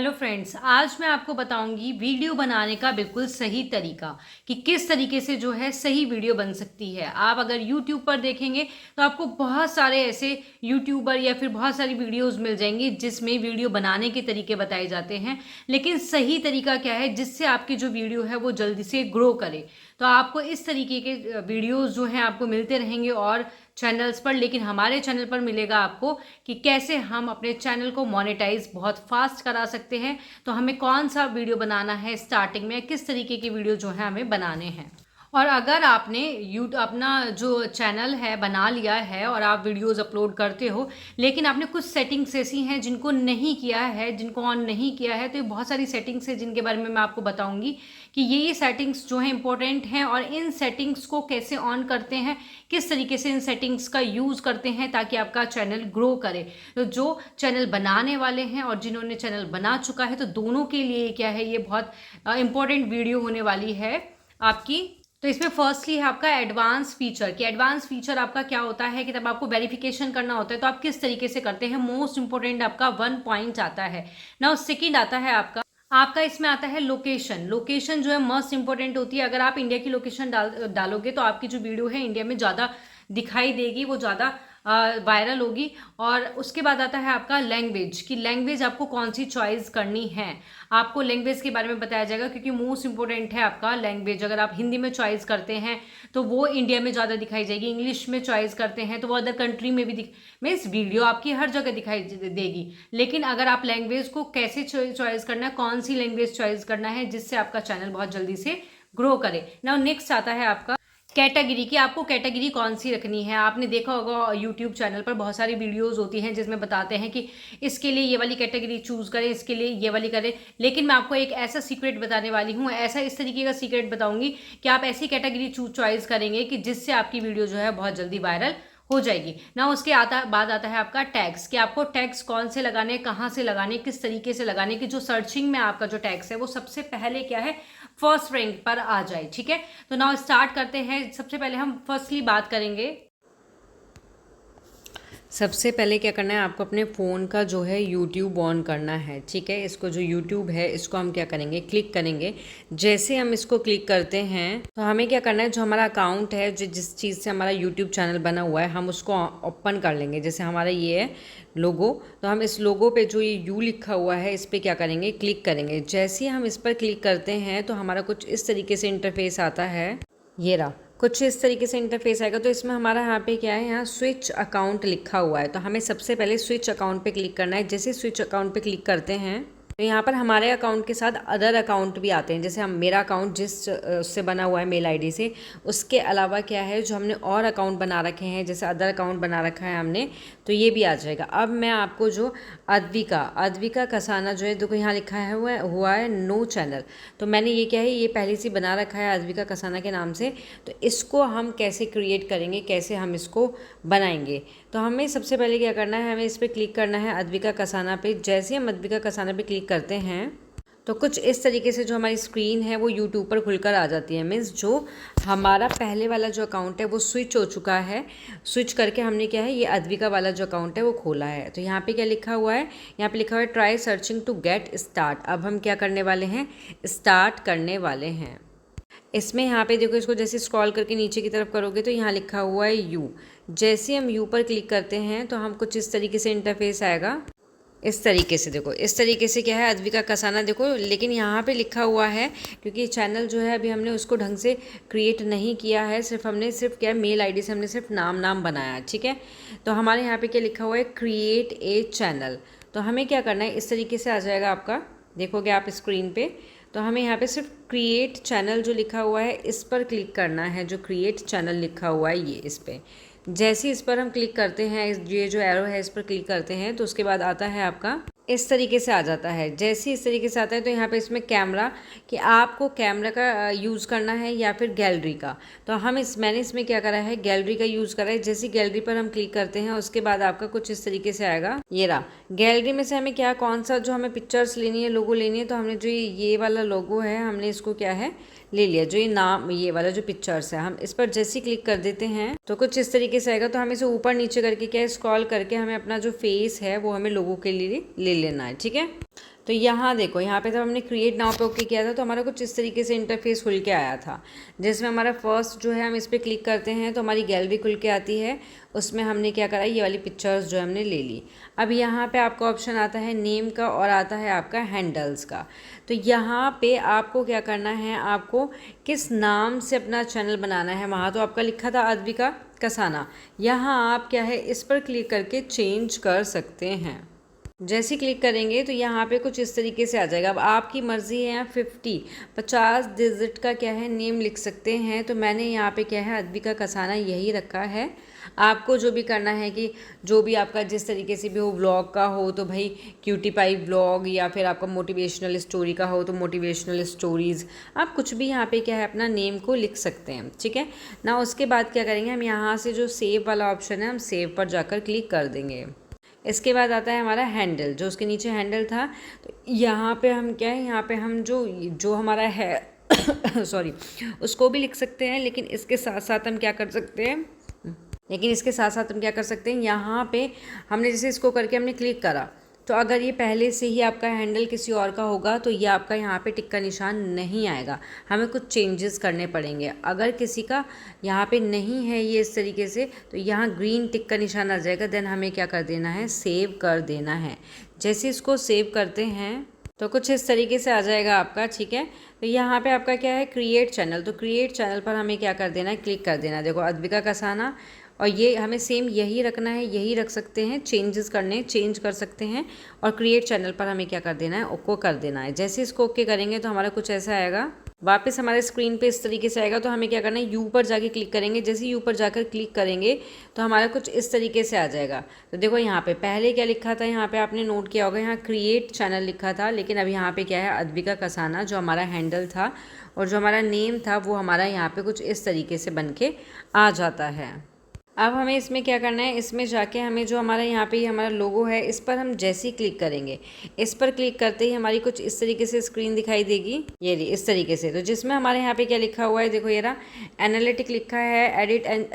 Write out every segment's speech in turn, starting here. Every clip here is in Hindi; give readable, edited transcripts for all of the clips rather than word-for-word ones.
हेलो फ्रेंड्स, आज मैं आपको बताऊंगी वीडियो बनाने का बिल्कुल सही तरीका कि किस तरीके से जो है सही वीडियो बन सकती है। आप अगर यूट्यूब पर देखेंगे तो आपको बहुत सारे ऐसे यूट्यूबर या फिर बहुत सारी वीडियोस मिल जाएंगी जिसमें वीडियो बनाने के तरीके बताए जाते हैं, लेकिन सही तरीका क्या है जिससे आपकी जो वीडियो है वो जल्दी से ग्रो करे। तो आपको इस तरीके के वीडियोस जो हैं आपको मिलते रहेंगे और चैनल्स पर, लेकिन हमारे चैनल पर मिलेगा आपको कि कैसे हम अपने चैनल को मोनेटाइज बहुत फास्ट करा सकते हैं। तो हमें कौन सा वीडियो बनाना है स्टार्टिंग में, किस तरीके के वीडियो जो है हमें बनाने हैं। और अगर आपने अपना जो चैनल है बना लिया है और आप वीडियोस अपलोड करते हो, लेकिन आपने कुछ सेटिंग्स ऐसी हैं जिनको नहीं किया है, जिनको ऑन नहीं किया है, तो ये बहुत सारी सेटिंग्स हैं जिनके बारे में मैं आपको बताऊंगी कि ये सेटिंग्स जो हैं इंपॉर्टेंट हैं और इन सेटिंग्स को कैसे ऑन करते हैं, किस तरीके से इन सेटिंग्स का यूज़ करते हैं ताकि आपका चैनल ग्रो करे। तो जो चैनल बनाने वाले हैं और जिन्होंने चैनल बना चुका है, तो दोनों के लिए क्या है, ये बहुत इंपॉर्टेंट वीडियो होने वाली है आपकी। तो इसमें फर्स्टली है आपका एडवांस फीचर कि एडवांस फीचर आपका क्या होता है कि तब आपको वेरिफिकेशन करना होता है तो आप किस तरीके से करते हैं। मोस्ट इंपॉर्टेंट आपका 1 पॉइंट आता है ना। सेकंड आता है आपका इसमें आता है लोकेशन। लोकेशन जो है मोस्ट इंपॉर्टेंट होती है। अगर आप इंडिया की लोकेशन डालोगे तो आपकी जो वीडियो है इंडिया में ज़्यादा दिखाई देगी, वो ज़्यादा वायरल होगी। और उसके बाद आता है आपका लैंग्वेज कि लैंग्वेज आपको कौन सी चॉइस करनी है। आपको लैंग्वेज के बारे में बताया जाएगा क्योंकि मोस्ट इंपॉर्टेंट है आपका लैंग्वेज। अगर आप हिंदी में चॉइस करते हैं तो वो इंडिया में ज़्यादा दिखाई जाएगी, इंग्लिश में चॉइस करते हैं तो वो अदर कंट्री में भी मीन्स वीडियो आपकी हर जगह दिखाई देगी। लेकिन अगर आप लैंग्वेज को कैसे चॉइस करना है, कौन सी लैंग्वेज चॉइस करना है जिससे आपका चैनल बहुत जल्दी से ग्रो करे। नाउ नेक्स्ट आता है आपका कैटेगरी कि आपको कैटेगरी कौन सी रखनी है। आपने देखा होगा यूट्यूब चैनल पर बहुत सारी वीडियोस होती हैं जिसमें बताते हैं कि इसके लिए ये वाली कैटेगरी चूज करें, इसके लिए ये वाली करें। लेकिन मैं आपको एक ऐसा सीक्रेट बताने वाली हूँ, ऐसा इस तरीके का सीक्रेट बताऊंगी कि आप ऐसी कैटेगरी चॉइस करेंगे कि जिससे आपकी वीडियो जो है बहुत जल्दी वायरल हो जाएगी ना। उसके बाद आता है आपका टैग्स कि आपको टैग्स कौन से लगाने, कहाँ से लगाने, किस तरीके से लगाने कि जो सर्चिंग में आपका जो टैग्स है वो सबसे पहले क्या है, फर्स्ट रैंक पर आ जाए। ठीक है, तो नाउ स्टार्ट करते हैं। सबसे पहले हम फर्स्टली बात करेंगे। सबसे पहले क्या करना है, आपको अपने फ़ोन का जो है यूट्यूब ऑन करना है। ठीक है, इसको जो यूट्यूब है इसको हम क्या करेंगे, क्लिक करेंगे। जैसे हम इसको क्लिक करते हैं तो हमें क्या करना है, जो हमारा अकाउंट है, जो जिस चीज़ से हमारा यूट्यूब चैनल बना हुआ है, हम उसको ओपन कर लेंगे। जैसे हमारा ये है लोगो, तो हम इस लोगो पे जो ये यू लिखा हुआ है इस पर क्या करेंगे, क्लिक करेंगे। जैसे ही हम इस पर क्लिक करते हैं तो हमारा कुछ इस तरीके से इंटरफेस आता है। ये रहा, कुछ इस तरीके से इंटरफेस आएगा। तो इसमें हमारा यहाँ पे क्या है, यहाँ स्विच अकाउंट लिखा हुआ है। तो हमें सबसे पहले स्विच अकाउंट पे क्लिक करना है। जैसे स्विच अकाउंट पे क्लिक करते हैं तो यहाँ पर हमारे अकाउंट के साथ अदर अकाउंट भी आते हैं। जैसे हम मेरा अकाउंट जिस उससे बना हुआ है मेल आईडी से, उसके अलावा क्या है जो हमने और अकाउंट बना रखे हैं, जैसे अदर अकाउंट बना रखा है हमने, तो ये भी आ जाएगा। अब मैं आपको जो अद्विका कसाना जो है, देखो यहाँ लिखा है हुआ है नो चैनल। तो मैंने ये क्या है, ये पहले से बना रखा है अद्विका कसाना के नाम से। तो इसको हम कैसे क्रिएट करेंगे, कैसे हम इसको बनाएंगे, तो हमें सबसे पहले क्या करना है, हमें इस पर क्लिक करना है अद्विका कसाना पे। जैसे हम अद्विका कसाना पे क्लिक करते हैं तो कुछ इस तरीके से जो हमारी स्क्रीन है वो यूट्यूब पर खुलकर आ जाती है। मीन्स जो हमारा पहले वाला जो अकाउंट है वो स्विच हो चुका है। स्विच करके हमने क्या है, ये अद्विका वाला जो अकाउंट है वो खोला है। तो यहाँ पे क्या लिखा हुआ है, यहाँ पे लिखा हुआ है try searching to get start. अब हम क्या करने वाले हैं, स्टार्ट करने वाले हैं। इसमें यहाँ पे देखो, इसको जैसे स्क्रॉल करके नीचे की तरफ करोगे तो यहाँ लिखा हुआ है यू। जैसे हम यू पर क्लिक करते हैं तो हम कुछ इस तरीके से इंटरफेस आएगा। इस तरीके से देखो, इस तरीके से क्या है, अद्विका कसाना देखो। लेकिन यहाँ पे लिखा हुआ है, क्योंकि चैनल जो है अभी हमने उसको ढंग से क्रिएट नहीं किया है, सिर्फ क्या है, मेल आईडी से हमने सिर्फ नाम बनाया है। ठीक है, तो हमारे यहाँ पे क्या लिखा हुआ है, क्रिएट ए चैनल। तो हमें क्या करना है, इस तरीके से आ जाएगा आपका, देखोगे आप स्क्रीन पे। तो हमें यहाँ पे सिर्फ क्रिएट चैनल जो लिखा हुआ है इस पर क्लिक करना है। जो क्रिएट चैनल लिखा हुआ है ये, इस पर जैसे इस पर हम क्लिक करते हैं, ये जो एरो है इस पर क्लिक करते हैं तो उसके बाद आता है आपका इस तरीके से आ जाता है। जैसे इस तरीके से आता है तो यहाँ पे इसमें कैमरा, कि आपको कैमरा का यूज़ करना है या फिर गैलरी का। तो मैंने इसमें क्या करा है, गैलरी का यूज़ करा है। जैसे गैलरी पर हम क्लिक करते हैं उसके बाद आपका कुछ इस तरीके से आएगा। ये रहा, गैलरी में से हमें क्या, कौन सा जो हमें पिक्चर्स लेनी है, लोगो लेनी है, तो हमने जो ये वाला लोगो है हमने इसको क्या है ले लिया। जो ये नाम, ये वाला जो पिक्चर्स है, हम इस पर जैसे ही क्लिक कर देते हैं तो कुछ इस तरीके से आएगा। तो हमें इसे ऊपर नीचे करके क्या है, स्क्रॉल करके हमें अपना जो फेस है वो हमें लोगों के लिए ले लेना है। ठीक है, तो यहाँ देखो, यहाँ पे जब हमने क्रिएट नाउ पे ओके किया था तो हमारा कुछ इस तरीके से इंटरफेस खुल के आया था, जिसमें हमारा फर्स्ट जो है हम इस पर क्लिक करते हैं तो हमारी गैलरी खुल के आती है। उसमें हमने क्या करा, ये वाली पिक्चर्स जो हमने ले ली। अब यहाँ पे आपका ऑप्शन आता है नेम का और आता है आपका हैंडल्स का। तो यहाँ पे आपको क्या करना है, आपको किस नाम से अपना चैनल बनाना है। वहाँ तो आपका लिखा था अद्विका कसाना, यहाँ आप क्या है इस पर क्लिक करके चेंज कर सकते हैं। जैसे क्लिक करेंगे तो यहाँ पे कुछ इस तरीके से आ जाएगा। अब आपकी मर्ज़ी है, यहाँ 50 डिजिट का क्या है नेम लिख सकते हैं। तो मैंने यहाँ पे क्या है अद्विका कसाना यही रखा है। आपको जो भी करना है कि जो भी आपका जिस तरीके से भी हो, व्लॉग का हो तो भाई क्यूटी पाई व्लॉग, या फिर आपका मोटिवेशनल स्टोरी का हो तो मोटिवेशनल स्टोरीज़, आप कुछ भी यहाँ पे क्या है अपना नेम को लिख सकते हैं। ठीक है ना। उसके बाद क्या करेंगे, हम यहाँ से जो सेव वाला ऑप्शन है हम सेव पर जाकर क्लिक कर देंगे। इसके बाद आता है हमारा हैंडल, जो उसके नीचे हैंडल था। तो यहाँ पे हम क्या है, यहाँ पे हम जो हमारा है सॉरी, उसको भी लिख सकते हैं। लेकिन इसके साथ साथ हम क्या कर सकते हैं, यहाँ पे हमने जैसे इसको करके हमने क्लिक करा, तो अगर ये पहले से ही आपका हैंडल किसी और का होगा तो ये आपका यहाँ पे टिक का निशान नहीं आएगा, हमें कुछ चेंजेस करने पड़ेंगे। अगर किसी का यहाँ पे नहीं है ये इस तरीके से, तो यहाँ ग्रीन टिक का निशान आ जाएगा। देन हमें क्या कर देना है, सेव कर देना है। जैसे इसको सेव करते हैं तो कुछ इस तरीके से आ जाएगा आपका। ठीक है, तो यहाँ पे आपका क्या है क्रिएट चैनल, तो क्रिएट चैनल पर हमें क्या कर देना है, क्लिक कर देना है। देखो अद्विका कसाना, और ये हमें सेम यही रखना है, यही रख सकते हैं। चेंज कर सकते हैं। और क्रिएट चैनल पर हमें क्या कर देना है, ओके कर देना है। जैसे इसको ओके करेंगे तो हमारा कुछ ऐसा आएगा, वापस हमारे स्क्रीन पे इस तरीके से आएगा। तो हमें क्या करना है, यू पर जाके क्लिक करेंगे। जैसे यू पर जाकर क्लिक करेंगे तो हमारा कुछ इस तरीके से आ जाएगा। तो देखो यहाँ पे पहले क्या लिखा था, यहाँ पे आपने नोट किया होगा, यहाँ क्रिएट चैनल लिखा था। लेकिन अब यहाँ पे क्या है, अद्विका कसाना जो हमारा हैंडल था और जो हमारा नेम था वो हमारा यहाँ पे कुछ इस तरीके से बन के आ जाता है। अब हमें इसमें क्या करना है, इसमें जाके हमें जो हमारा यहाँ पे हमारा लोगो है, इस पर हम जैसे ही क्लिक करेंगे, इस पर क्लिक करते ही हमारी कुछ इस तरीके से स्क्रीन दिखाई देगी, ये इस तरीके से। तो जिसमें हमारे यहाँ पे क्या लिखा हुआ है, देखो ये रहा, एनालिटिक लिखा है, एडिट एंड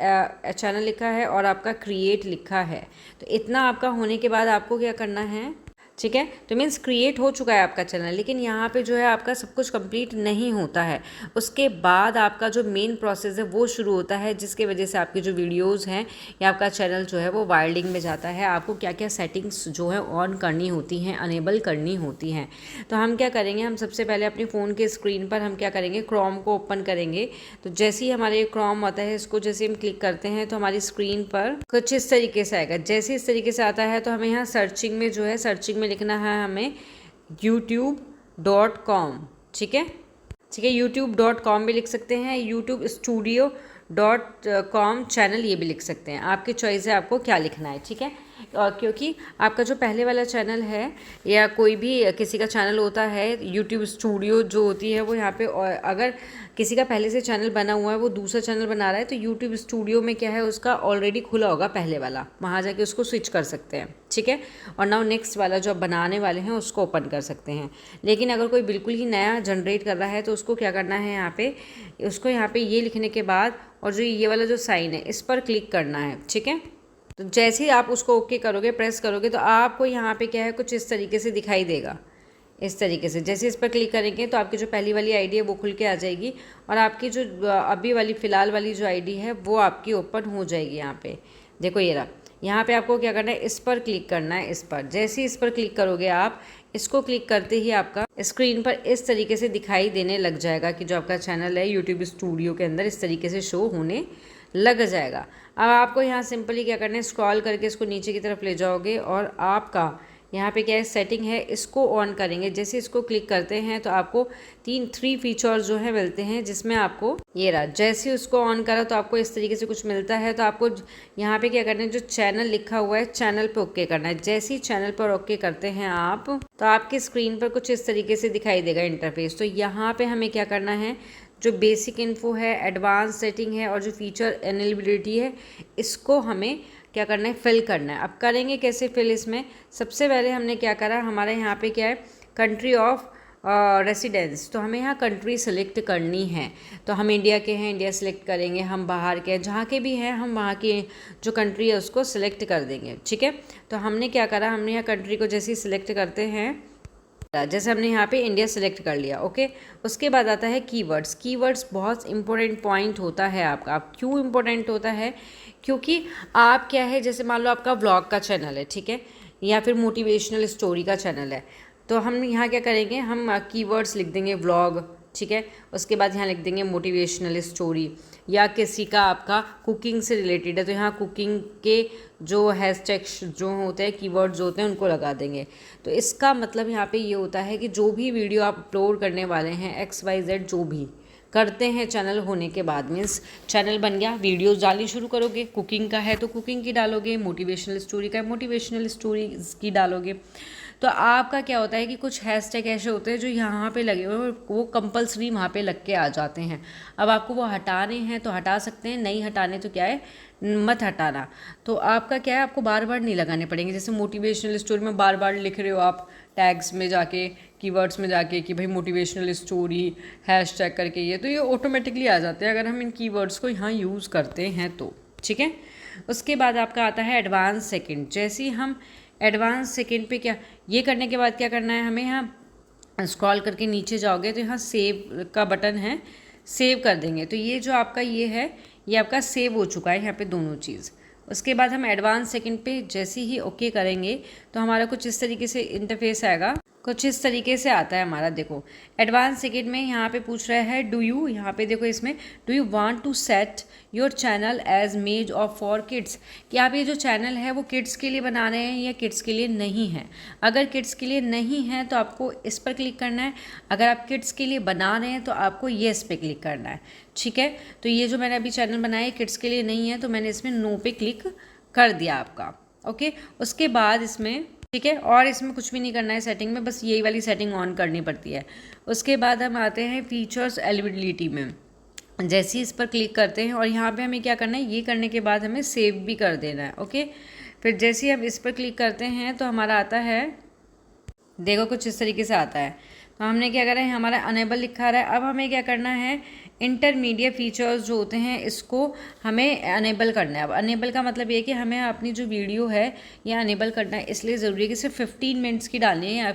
चैनल लिखा है और आपका क्रिएट लिखा है। तो इतना आपका होने के बाद आपको क्या करना है, ठीक है, तो मीन्स क्रिएट हो चुका है आपका चैनल। लेकिन यहाँ पे जो है आपका सब कुछ कंप्लीट नहीं होता है। उसके बाद आपका जो मेन प्रोसेस है वो शुरू होता है, जिसके वजह से आपकी जो वीडियोस हैं या आपका चैनल जो है वो वायरलिंग में जाता है। आपको क्या क्या सेटिंग्स जो है ऑन करनी होती हैं, अनेबल करनी होती हैं। तो हम क्या करेंगे, हम सबसे पहले अपने फ़ोन के स्क्रीन पर हम क्या करेंगे, क्रोम को ओपन करेंगे। तो जैसे ही हमारे क्रोम आता है, इसको जैसे हम क्लिक करते हैं तो हमारी स्क्रीन पर कुछ इस तरीके से आएगा। जैसे इस तरीके से आता है तो हमें यहाँ सर्चिंग में जो है, सर्चिंग में लिखना है हमें youtube.com। ठीक है, youtube.com भी लिख सकते हैं, youtube.studio.com चैनल ये भी लिख सकते हैं। आपकी चॉइस है आपको क्या लिखना है। ठीक है, और क्योंकि आपका जो पहले वाला चैनल है या कोई भी किसी का चैनल होता है, यूट्यूब स्टूडियो जो होती है वो यहाँ पे, और अगर किसी का पहले से चैनल बना हुआ है, वो दूसरा चैनल बना रहा है, तो यूट्यूब स्टूडियो में क्या है उसका ऑलरेडी खुला होगा पहले वाला, वहाँ जाके उसको स्विच कर सकते हैं। ठीक है, और नाउ नेक्स्ट वाला जो बनाने वाले हैं उसको ओपन कर सकते हैं। लेकिन अगर कोई बिल्कुल ही नया जनरेट कर रहा है तो उसको क्या करना है, यहाँ पे उसको यहाँ पे ये लिखने के बाद और जो ये वाला जो साइन है इस पर क्लिक करना है। ठीक है, तो जैसे ही आप उसको ओके करोगे, प्रेस करोगे, तो आपको यहाँ पे क्या है कुछ इस तरीके से दिखाई देगा। इस तरीके से जैसे इस पर क्लिक करेंगे तो आपकी जो पहली वाली आईडी है वो खुल के आ जाएगी, और आपकी जो अभी वाली फ़िलहाल वाली जो आईडी है वो आपकी ओपन हो जाएगी। यहाँ पे देखो ये रहा, यहाँ पे आपको क्या करना है, इस पर क्लिक करना है। इस पर जैसे ही इस पर क्लिक करोगे आप, इसको क्लिक करते ही आपका स्क्रीन पर इस तरीके से दिखाई देने लग जाएगा कि जो आपका चैनल है यूट्यूब स्टूडियो के अंदर इस तरीके से शो होने लग जाएगा। अब आपको यहाँ सिंपली क्या करना है, स्क्रॉल करके इसको नीचे की तरफ ले जाओगे और आपका यहाँ पे क्या है सेटिंग है, इसको ऑन करेंगे। जैसे इसको क्लिक करते हैं तो आपको 3 फीचर्स जो है मिलते हैं, जिसमें आपको ये रहा, जैसे उसको ऑन करा तो आपको इस तरीके से कुछ मिलता है। तो आपको यहाँ पे क्या करना है, जो चैनल लिखा हुआ है चैनल पे ओके करना है। जैसे ही चैनल पर ओके करते हैं आप, तो आपकी स्क्रीन पर कुछ इस तरीके से दिखाई देगा इंटरफेस। तो यहाँ पे हमें क्या करना है, जो बेसिक इन्फो है, एडवांस सेटिंग है और जो फीचर एनेबिलिटी है, इसको हमें क्या करना है, फिल करना है। अब करेंगे कैसे फिल, इसमें सबसे पहले हमने क्या करा, हमारे यहाँ पे क्या है कंट्री ऑफ रेसिडेंस, तो हमें यहाँ कंट्री सेलेक्ट करनी है। तो हम इंडिया के हैं, इंडिया सेलेक्ट करेंगे, हम बाहर के हैं, जहाँ के भी हैं हम वहाँ की जो कंट्री है उसको सिलेक्ट कर देंगे। ठीक है, तो हमने क्या करा, हमने यहाँ कंट्री को जैसे ही सिलेक्ट करते हैं, जैसे हमने यहाँ पे इंडिया सेलेक्ट कर लिया। ओके, उसके बाद आता है कीवर्ड्स। कीवर्ड्स बहुत इंपॉर्टेंट पॉइंट होता है आपका। आप क्यों इंपॉर्टेंट होता है? क्योंकि आप क्या है, जैसे मान लो आपका व्लॉग का चैनल है, ठीक है, या फिर मोटिवेशनल स्टोरी का चैनल है, तो हम यहाँ क्या करेंगे, हम कीवर्ड्स लिख देंगे व्लॉग, ठीक है, उसके बाद यहाँ लिख देंगे मोटिवेशनल स्टोरी, या किसी का आपका कुकिंग से रिलेटेड है तो यहाँ कुकिंग के जो हैशटैग्स जो होते हैं, कीवर्ड्स होते हैं, उनको लगा देंगे। तो इसका मतलब यहाँ पे ये होता है कि जो भी वीडियो आप अपलोड करने वाले हैं, XYZ जो भी करते हैं चैनल होने के बाद, मीन्स चैनल बन गया, वीडियोस डालनी शुरू करोगे, कुकिंग का है तो कुकिंग की डालोगे, मोटिवेशनल स्टोरी का है मोटिवेशनल स्टोरीज की डालोगे। तो आपका क्या होता है कि कुछ हैशटैग ऐसे होते हैं जो यहाँ पे लगे हुए हैं, वो कंपलसरी वहाँ पे लग के आ जाते हैं। अब आपको वो हटाने हैं तो हटा सकते हैं, नहीं हटाने तो क्या है, मत हटाना। तो आपका क्या है, आपको बार बार नहीं लगाने पड़ेंगे। जैसे मोटिवेशनल स्टोरी में बार बार लिख रहे हो आप टैग्स में जाके, कीवर्ड्स में जाके कि भाई मोटिवेशनल स्टोरी हैशटैग करके, ये तो ये ऑटोमेटिकली आ जाते हैं अगर हम इन कीवर्ड्स को यहाँ यूज़ करते हैं तो, ठीक है। उसके बाद आपका आता है एडवांस सेकंड। जैसे ही हम एडवांस सेकंड पे क्या, ये करने के बाद क्या करना है हमें, यहाँ स्क्रॉल करके नीचे जाओगे तो यहाँ सेव का बटन है, सेव कर देंगे। तो ये जो आपका ये है, ये आपका सेव हो चुका है यहाँ पे दोनों चीज़। उसके बाद हम एडवांस सेकंड पे जैसे ही ओके करेंगे तो हमारा कुछ इस तरीके से इंटरफेस आएगा, कुछ इस तरीके से आता है हमारा। देखो एडवांस सेकंड में यहाँ पे पूछ रहा है डू यू, यहाँ पे देखो इसमें do you want to set your channel as made of for kids, कि आप ये जो चैनल है वो किड्स के लिए बना रहे हैं या किड्स के लिए नहीं है। अगर किड्स के लिए नहीं है तो आपको इस पर क्लिक करना है, अगर आप किड्स के लिए बना रहे हैं तो आपको येस पे क्लिक करना है, ठीक है। तो ये जो मैंने अभी चैनल बनाया है किड्स के लिए नहीं है तो मैंने इसमें नो पे क्लिक कर दिया आपका। ओके, उसके बाद इसमें, ठीक है, और इसमें कुछ भी नहीं करना है सेटिंग में, बस यही वाली सेटिंग ऑन करनी पड़ती है। उसके बाद हम आते हैं फीचर्स एलिजिबिलिटी में। जैसे ही इस पर क्लिक करते हैं और यहाँ पे हमें क्या करना है, ये करने के बाद हमें सेव भी कर देना है। ओके, फिर जैसे ही हम इस पर क्लिक करते हैं तो हमारा आता है, देखो कुछ इस तरीके से आता है। तो हमने क्या करा है, हमारा अनेबल लिखा रहा है। अब हमें क्या करना है, इंटरमीडिएट फीचर्स जो होते हैं इसको हमें अनेबल करना है। अब अनेबल का मतलब ये है कि हमें अपनी जो वीडियो है ये अनेबल करना है, इसलिए ज़रूरी है कि सिर्फ 15 मिनट्स की डालनी है या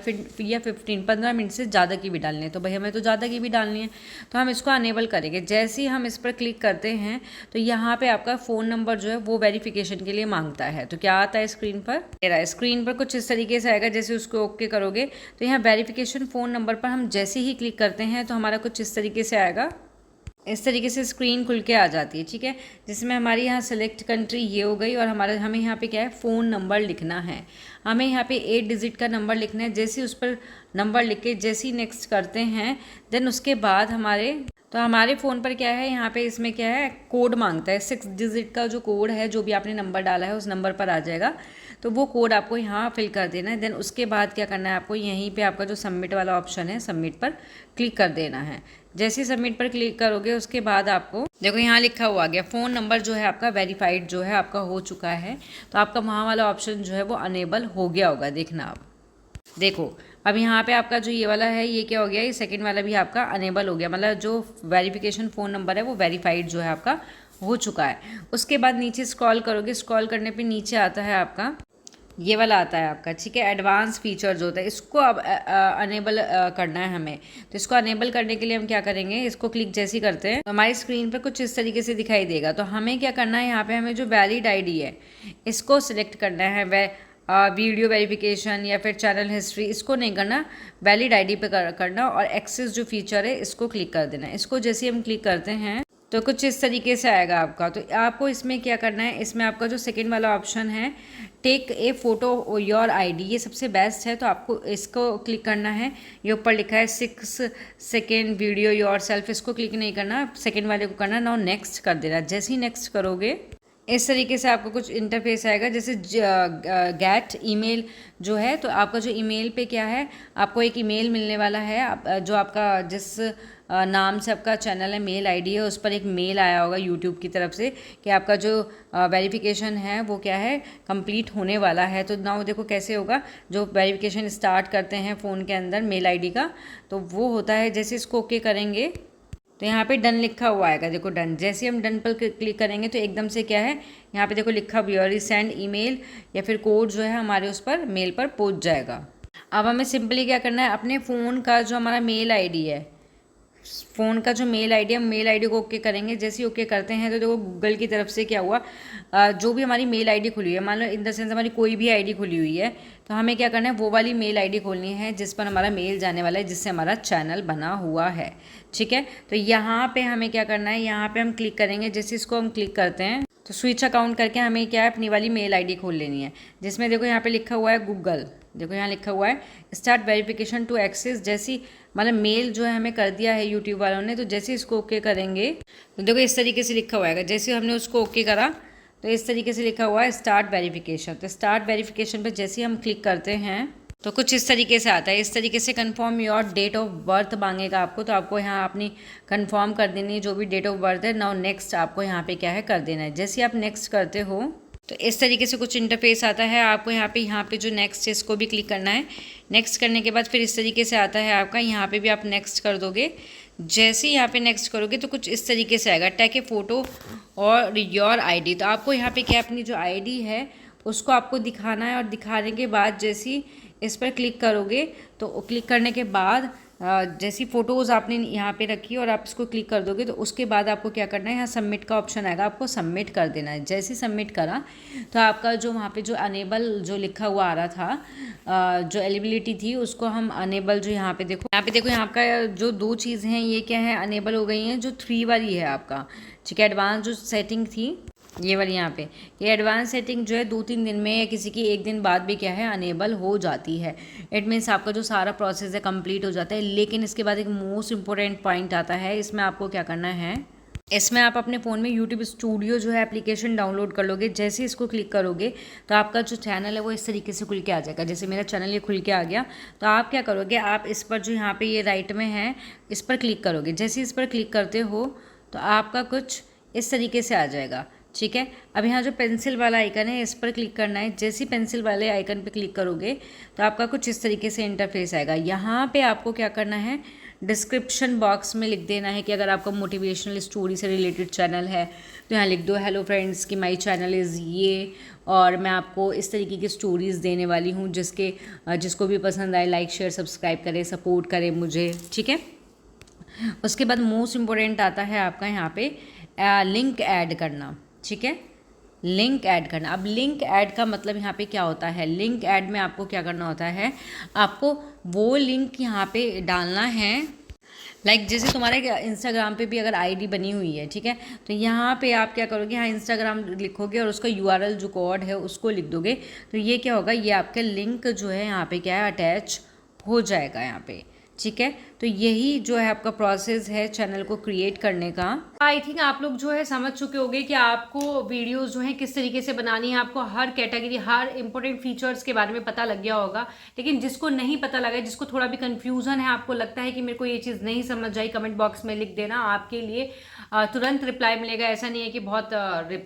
फिर 15 मिनट से ज़्यादा की भी डालनी है। तो भाई हमें तो ज़्यादा की भी डालनी है तो हम इसको अनेबल करेंगे। जैसे ही हम इस पर क्लिक करते हैं तो यहाँ पर आपका फ़ोन नंबर जो है वो वेरिफिकेशन के लिए मांगता है। तो क्या आता है स्क्रीन पर, मेरा स्क्रीन पर कुछ इस तरीके से आएगा। जैसे उसको ओके करोगे तो यहाँ वेरिफिकेशन फ़ोन नंबर पर हम जैसे ही क्लिक करते हैं तो हमारा कुछ इस तरीके से आएगा, इस तरीके से स्क्रीन खुल के आ जाती है, ठीक है। जिसमें हमारी यहाँ सेलेक्ट कंट्री ये हो गई और हमें यहाँ पे क्या है, फ़ोन नंबर लिखना है। हमें यहाँ पे 8 डिजिट का नंबर लिखना है। जैसे उस पर नंबर लिख के जैसे ही नेक्स्ट करते हैं देन उसके बाद हमारे फ़ोन पर क्या है, यहाँ पे इसमें क्या है, कोड मांगता है। 6 डिजिट का जो कोड है, जो भी आपने नंबर डाला है उस नंबर पर आ जाएगा। तो वो कोड आपको यहाँ फिल कर देना है। देन उसके बाद क्या करना है, आपको यहीं पे आपका जो सबमिट वाला ऑप्शन है, सबमिट पर क्लिक कर देना है। जैसे ही सबमिट पर क्लिक करोगे उसके बाद आपको देखो यहाँ लिखा हुआ आ गया, फ़ोन नंबर जो है आपका वेरीफाइड जो है आपका हो चुका है। तो आपका वहाँ वाला ऑप्शन जो है वो अनेबल हो गया होगा। देखना आप देखो, अब यहाँ पे आपका जो ये वाला है ये क्या हो गया, ये सेकंड वाला भी आपका अनेबल हो गया। मतलब जो वेरिफिकेशन फ़ोन नंबर है वो वेरीफाइड जो है आपका हो चुका है। उसके बाद नीचे स्क्रॉल करोगे, स्क्रॉल करने पे नीचे आता है आपका ये वाला आता है आपका, ठीक है, एडवांस फीचर जो होता है, इसको अब अनेबल करना है हमें। तो इसको अनेबल करने के लिए हम क्या करेंगे, इसको क्लिक जैसे ही करते हैं तो हमारी स्क्रीन पर कुछ इस तरीके से दिखाई देगा। तो हमें क्या करना है, यहाँ पे हमें जो वैलिड आईडी है इसको सिलेक्ट करना है। वीडियो वेरिफिकेशन या फिर चैनल हिस्ट्री इसको नहीं करना, वैलिड आईडी पे करना और एक्सेस जो फीचर है इसको क्लिक कर देना। इसको जैसे हम क्लिक करते हैं तो कुछ इस तरीके से आएगा आपका। तो आपको इसमें क्या करना है, इसमें आपका जो सेकंड वाला ऑप्शन है take a photo your ID, ये सबसे बेस्ट है। तो आपको इसको क्लिक करना है। ये ऊपर लिखा है 6 सेकेंड वीडियो योर सेल्फ, इसको क्लिक नहीं करना, सेकेंड वाले को करना। नाउ नेक्स्ट कर देना। जैसे ही नेक्स्ट करोगे इस तरीके से आपको कुछ इंटरफेस आएगा। जैसे गेट ईमेल जो है, तो आपका जो ईमेल पे क्या है, आपको एक ईमेल मिलने वाला है। जो आपका जिस नाम से आपका चैनल है, मेल आईडी है, उस पर एक मेल आया होगा यूट्यूब की तरफ से कि आपका जो वेरिफिकेशन है वो क्या है, कंप्लीट होने वाला है। तो नाउ देखो कैसे होगा, जो वेरिफिकेशन स्टार्ट करते हैं फ़ोन के अंदर मेल आईडी का, तो वो होता है। जैसे इसको ओके करेंगे तो यहाँ पे डन लिखा हुआ आएगा। देखो डन, जैसे हम डन पर क्लिक करेंगे तो एकदम से क्या है, यहाँ पे देखो लिखा वी सेंड ईमेल या फिर कोड जो है हमारे उस पर मेल पर पहुँच जाएगा। अब हमें सिंपली क्या करना है, अपने फ़ोन का जो हमारा मेल आईडी है, फ़ोन का जो मेल आईडी है, हम मेल आईडी को ओके करेंगे। जैसे ही ओके करते हैं तो देखो गूगल की तरफ से क्या हुआ, जो भी हमारी मेल आईडी खुली है, मान लो इन द सेंस हमारी कोई भी आईडी खुली हुई है, तो हमें क्या करना है, वो वाली मेल आईडी खोलनी है जिस पर हमारा मेल जाने वाला है, जिससे हमारा चैनल बना हुआ है। ठीक है, तो यहाँ पे हमें क्या करना है, यहाँ पे हम क्लिक करेंगे। जैसे इसको हम क्लिक करते हैं तो स्विच अकाउंट करके हमें क्या है, अपनी वाली मेल आईडी खोल लेनी है, जिसमें देखो यहाँ पे लिखा हुआ है गूगल। देखो यहाँ लिखा हुआ है स्टार्ट वेरिफिकेशन टू एक्सेस। जैसी मतलब मेल जो है हमें कर दिया है यूट्यूब वालों ने, तो जैसे इसको ओके करेंगे तो देखो इस तरीके से लिखा हुआ है। जैसे हमने उसको ओके करा तो इस तरीके से लिखा हुआ है स्टार्ट वेरिफिकेशन। तो स्टार्ट वेरिफिकेशन पे जैसे ही हम क्लिक करते हैं तो कुछ इस तरीके से आता है। इस तरीके से confirm your date of birth मांगेगा आपको, तो आपको यहाँ अपनी कंफर्म कर देनी है जो भी डेट ऑफ बर्थ है। नाउ नेक्स्ट आपको यहाँ पे क्या है कर देना है। जैसे आप नेक्स्ट करते हो तो इस तरीके से कुछ इंटरफेस आता है। आपको यहाँ पे जो नेक्स्ट है इसको भी क्लिक करना है। नेक्स्ट करने के बाद फिर इस तरीके से आता है आपका, यहाँ पे भी आप नेक्स्ट कर दोगे। जैसे ही यहाँ पे नेक्स्ट करोगे तो कुछ इस तरीके से आएगा, टेक ए फ़ोटो और योर आईडी। तो आपको यहाँ पे क्या अपनी जो आईडी है उसको आपको दिखाना है, और दिखाने के बाद जैसी इस पर क्लिक करोगे तो क्लिक करने के बाद जैसी फ़ोटोज़ आपने यहाँ पे रखी और आप इसको क्लिक कर दोगे तो उसके बाद आपको क्या करना है, यहाँ सबमिट का ऑप्शन आएगा, आपको सबमिट कर देना है। जैसे सबमिट करा तो आपका जो वहाँ पे जो अनेबल जो लिखा हुआ आ रहा था, जो एलिजिबिलिटी थी उसको हम अनेबल, जो यहाँ पे देखो यहाँ का जो 2 चीज़ हैं ये क्या है, अनेबल हो गई हैं। जो 3 वाली है आपका, ठीक है, एडवांस जो सेटिंग थी ये वाली, यहाँ पे ये एडवांस सेटिंग जो है 2-3 दिन में या किसी की 1 दिन बाद भी क्या है अनेबल हो जाती है। इट मीन्स आपका जो सारा प्रोसेस है कंप्लीट हो जाता है। लेकिन इसके बाद एक मोस्ट इंपॉर्टेंट पॉइंट आता है, इसमें आपको क्या करना है, इसमें आप अपने फ़ोन में यूट्यूब स्टूडियो जो है एप्लीकेशन डाउनलोड कर लोगे। जैसे इसको क्लिक करोगे तो आपका जो चैनल है वो इस तरीके से खुल के आ जाएगा। जैसे मेरा चैनल ये खुल के आ गया तो आप क्या करोगे, आप इस पर जो यहाँ पे ये राइट में है इस पर क्लिक करोगे। जैसे इस पर क्लिक करते हो तो आपका कुछ इस तरीके से आ जाएगा। ठीक है, अब यहाँ जो पेंसिल वाला आइकन है इस पर क्लिक करना है। जैसे पेंसिल वाले आइकन पे क्लिक करोगे तो आपका कुछ इस तरीके से इंटरफेस आएगा। यहाँ पे आपको क्या करना है, डिस्क्रिप्शन बॉक्स में लिख देना है कि अगर आपका मोटिवेशनल स्टोरी से रिलेटेड चैनल है तो यहाँ लिख दो हेलो फ्रेंड्स कि माय चैनल इज़ ये, और मैं आपको इस तरीके की स्टोरीज़ देने वाली हूँ जिसको भी पसंद आए लाइक शेयर सब्सक्राइब करें, सपोर्ट करें मुझे। ठीक है, उसके बाद मोस्ट इम्पोर्टेंट आता है आपका यहाँ पे लिंक ऐड करना। ठीक है, लिंक ऐड करना। अब लिंक ऐड का मतलब यहाँ पे क्या होता है, लिंक ऐड में आपको क्या करना होता है, आपको वो लिंक यहाँ पे डालना है। लाइक जैसे तुम्हारे इंस्टाग्राम पे भी अगर आईडी बनी हुई है, ठीक है, तो यहाँ पे आप क्या करोगे, यहाँ इंस्टाग्राम लिखोगे और उसका यूआरएल जो कोड है उसको लिख दोगे। तो ये क्या होगा, ये आपका लिंक जो है यहाँ पे क्या है अटैच हो जाएगा यहाँ पे। ठीक है, तो यही जो है आपका प्रोसेस है चैनल को क्रिएट करने का। आई थिंक आप लोग जो है समझ चुके होंगे कि आपको वीडियोस जो है किस तरीके से बनानी है। आपको हर कैटेगरी, हर इंपॉर्टेंट फीचर्स के बारे में पता लग गया होगा। लेकिन जिसको नहीं पता लगा, जिसको थोड़ा भी कंफ्यूजन है, आपको लगता है कि मेरे को ये चीज़ नहीं समझ आई, कमेंट बॉक्स में लिख देना, आपके लिए तुरंत रिप्लाई मिलेगा। ऐसा नहीं है कि बहुत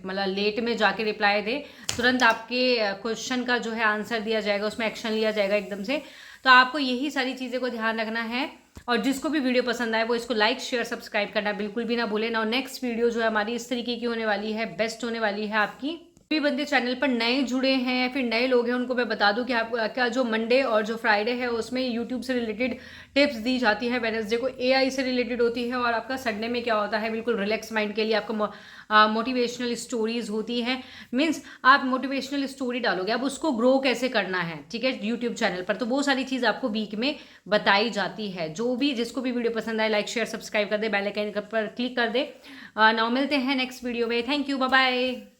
मतलब लेट में जाके रिप्लाई दे, तुरंत आपके क्वेश्चन का जो है आंसर दिया जाएगा, उसमें एक्शन लिया जाएगा एकदम से। तो आपको यही सारी चीज़ें को ध्यान रखना है। और जिसको भी वीडियो पसंद आए वो इसको लाइक शेयर सब्सक्राइब करना बिल्कुल भी ना भूले ना। नेक्स्ट वीडियो जो है हमारी इस तरीके की होने वाली है, बेस्ट होने वाली है आपकी। भी बंदे चैनल पर नए जुड़े हैं या फिर नए लोग हैं, उनको मैं बता दूं कि आप क्या जो मंडे और जो फ्राइडे है उसमें यूट्यूब से रिलेटेड टिप्स दी जाती है, वेडनेसडे को एआई से रिलेटेड होती है, और आपका संडे में क्या होता है बिल्कुल रिलैक्स माइंड के लिए आपका मोटिवेशनल स्टोरीज होती हैं। मीन्स आप मोटिवेशनल स्टोरी डालोगे, अब उसको ग्रो कैसे करना है, ठीक है, यूट्यूब चैनल पर, तो वो सारी चीज़ आपको वीक में बताई जाती है। जो भी जिसको भी वीडियो पसंद आए लाइक शेयर सब्सक्राइब कर दे, बेल आइकन पर क्लिक कर दे। नाउ मिलते हैं नेक्स्ट वीडियो में। Thank you, bye bye.